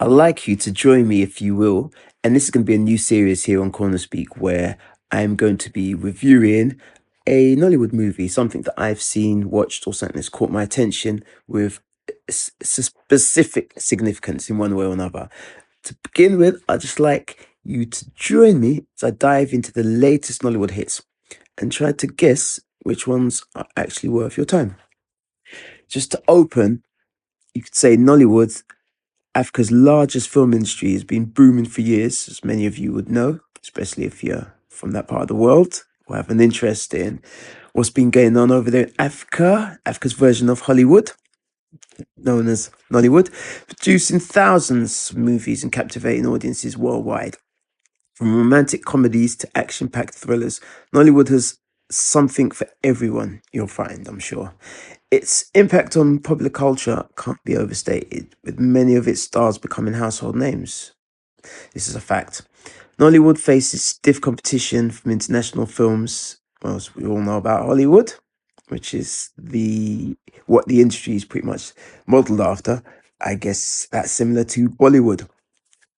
I'd like you to join me, if you will. And this is going to be a new series here on CornerSpeak where I'm going to be reviewing a Nollywood movie, something that I've seen, watched, or something that's caught my attention with specific significance in one way or another. To begin with, I'd just like you to join me as I dive into the latest Nollywood hits and try to guess which ones are actually worth your time. Just to open, you could say Nollywood, Africa's largest film industry, has been booming for years, as many of you would know, especially if you're from that part of the world or have an interest in what's been going on over there in Africa, Africa's version of Hollywood, known as Nollywood, producing thousands of movies and captivating audiences worldwide. From romantic comedies to action-packed thrillers, Nollywood has something for everyone, you'll find, I'm sure. Its impact on popular culture can't be overstated, with many of its stars becoming household names. This is a fact. Nollywood faces stiff competition from international films, well, as we all know about Hollywood, which is what the industry is pretty much modeled after. I guess that's similar to Bollywood.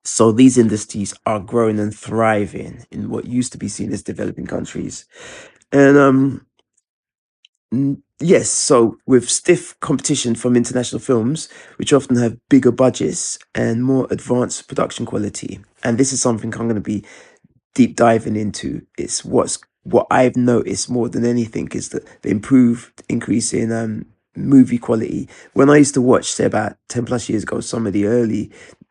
So these industries are growing and thriving in what used to be seen as developing countries. And yes, so with stiff competition from international films, which often have bigger budgets and more advanced production quality. And this is something I'm going to be deep diving into. It's what I've noticed more than anything is that the improved increase in movie quality. When I used to watch, say about 10 plus years ago, some of the early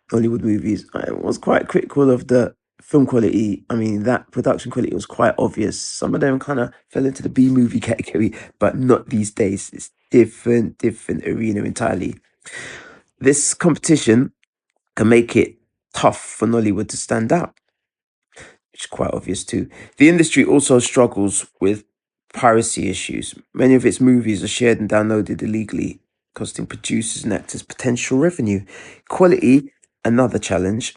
Hollywood movies, I was quite critical of the film quality. I mean, that production quality was quite obvious. Some of them kind of fell into the B movie category, but not these days. It's different arena entirely. This competition can make it tough for Nollywood to stand out, which is quite obvious too. The industry also struggles with piracy issues. Many of its movies are shared and downloaded illegally, costing producers and actors potential revenue. Quality, another challenge.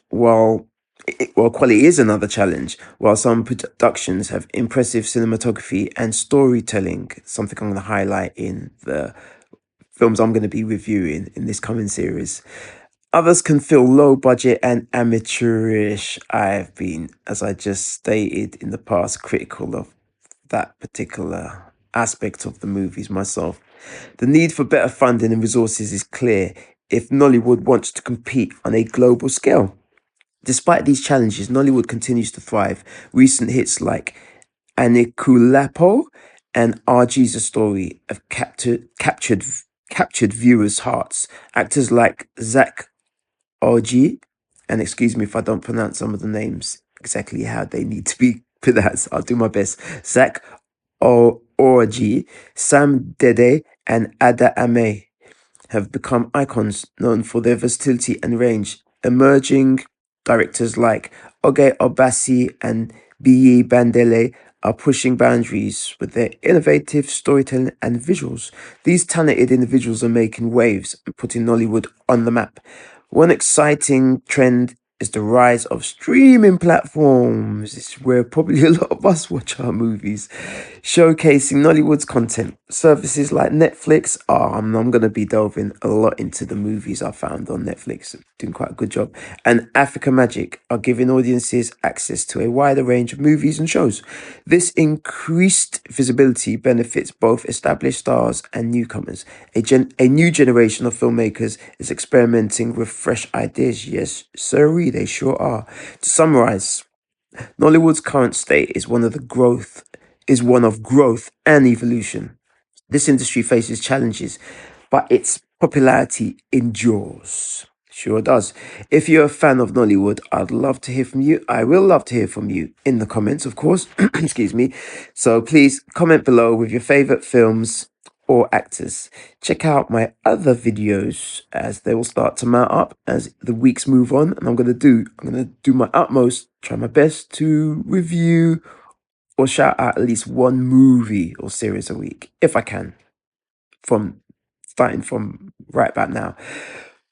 Quality is another challenge. While some productions have impressive cinematography and storytelling, something I'm going to highlight in the films I'm going to be reviewing in this coming series. Others can feel low budget and amateurish. I've been, as I just stated in the past, critical of that particular aspect of the movies myself. The need for better funding and resources is clear if Nollywood wants to compete on a global scale. Despite these challenges, Nollywood continues to thrive. Recent hits like Anikulapo and Our Jesus Story have captured viewers' hearts. Actors like Zach RG, and excuse me if I don't pronounce some of the names exactly how they need to be pronounced. I'll do my best. Zach Org, Sam Dede, and Ada Ame have become icons known for their versatility and range. Emerging directors like Oge Obasi and Biyi Bandele are pushing boundaries with their innovative storytelling and visuals. These talented individuals are making waves and putting Nollywood on the map. One exciting trend is the rise of streaming platforms. It's where probably a lot of us watch our movies, showcasing Nollywood's content. Services like Netflix I'm going to be delving a lot into the movies I found on Netflix, doing quite a good job. And Africa Magic are giving audiences access to a wider range of movies and shows. This increased visibility benefits both established stars and newcomers. A new generation of filmmakers is experimenting with fresh ideas. Yes, sirree, they sure are. To summarize, Nollywood's current state is one of growth and evolution. This industry faces challenges, but its popularity endures. Sure does. If you're a fan of Nollywood, I'd love to hear from you. I will love to hear from you in the comments, of course. Excuse me. So please comment below with your favorite films or actors. Check out my other videos as they will start to mount up as the weeks move on, and I'm gonna do my utmost, try my best to review or shout out at least one movie or series a week if I can, from starting from right back now,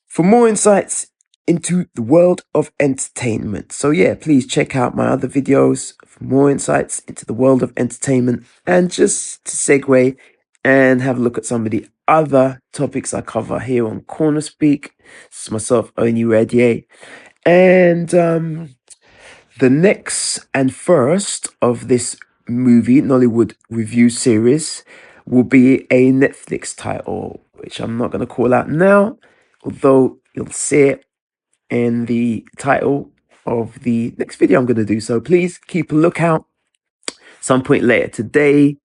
for more insights into the world of entertainment. So yeah, please check out my other videos for more insights into the world of entertainment. And just to segue and have a look at some of the other topics I cover here on CornerSpeak. It's myself, Oni Radier. And the next and first of this movie, Nollywood review series, will be a Netflix title, which I'm not going to call out now, although you'll see it in the title of the next video I'm going to do. So please keep a lookout. Some point later today,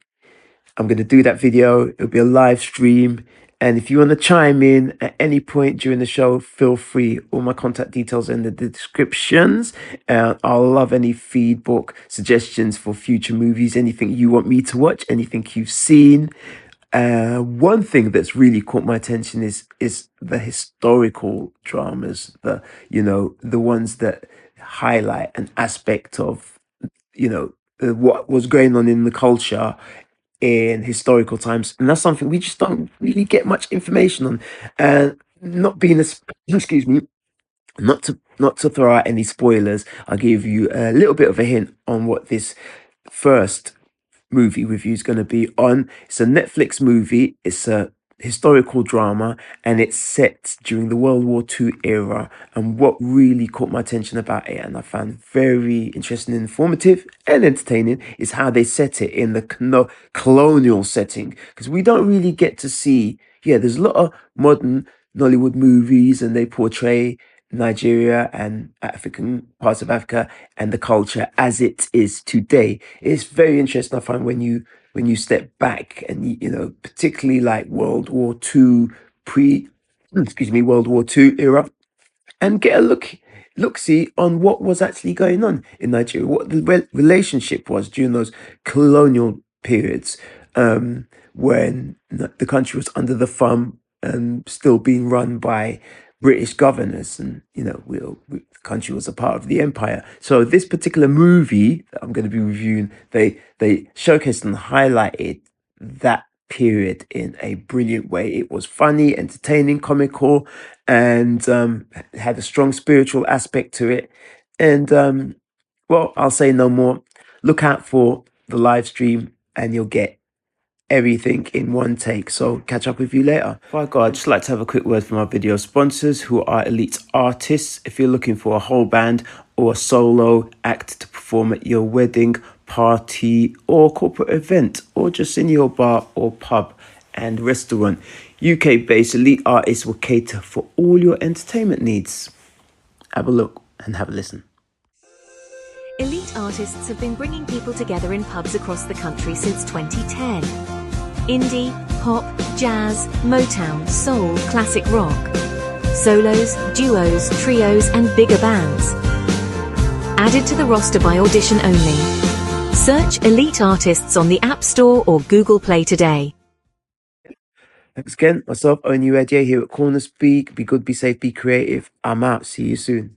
I'm going to do that video. It'll be a live stream. And if you want to chime in at any point during the show, feel free. All my contact details are in the descriptions. I'll love any feedback, suggestions for future movies, anything you want me to watch, anything you've seen. One thing that's really caught my attention is the historical dramas, the ones that highlight an aspect of, what was going on in the culture in historical times, and that's something we just don't really get much information on. And not being a excuse me, not to throw out any spoilers, I'll give you a little bit of a hint on what this first movie review is going to be on. It's a Netflix movie. It's a historical drama, and it's set during the World War II era. And what really caught my attention about it, and I found very interesting, informative, and entertaining, is how they set it in the colonial setting. Because we don't really get to see, there's a lot of modern Nollywood movies, and they portray Nigeria and African parts of Africa and the culture as it is today. It's very interesting, I find, when you step back and particularly like World War II World War II era, and get a look see on what was actually going on in Nigeria, what the relationship was during those colonial periods, when the country was under the thumb and still being run by British governors, and the country was a part of the empire. So this particular movie that I'm going to be reviewing, they showcased and highlighted that period in a brilliant way. It was funny, entertaining, comical, and had a strong spiritual aspect to it. And well, I'll say no more. Look out for the live stream, and you'll get everything in one take. So catch up with you later. Before I go, I'd just like to have a quick word from our video sponsors, who are elite artists. If you're looking for a whole band or a solo act to perform at your wedding, party, or corporate event, or just in your bar or pub and restaurant, UK-based elite artists will cater for all your entertainment needs. Have a look and have a listen. Elite artists have been bringing people together in pubs across the country since 2010. Indie, pop, jazz, Motown, soul, classic rock. Solos, duos, trios and bigger bands. Added to the roster by audition only. Search Elite Artists on the App Store or Google Play today. Thanks again. Myself, Oni Radier, here at CornerSpeak. Be good, be safe, be creative. I'm out. See you soon.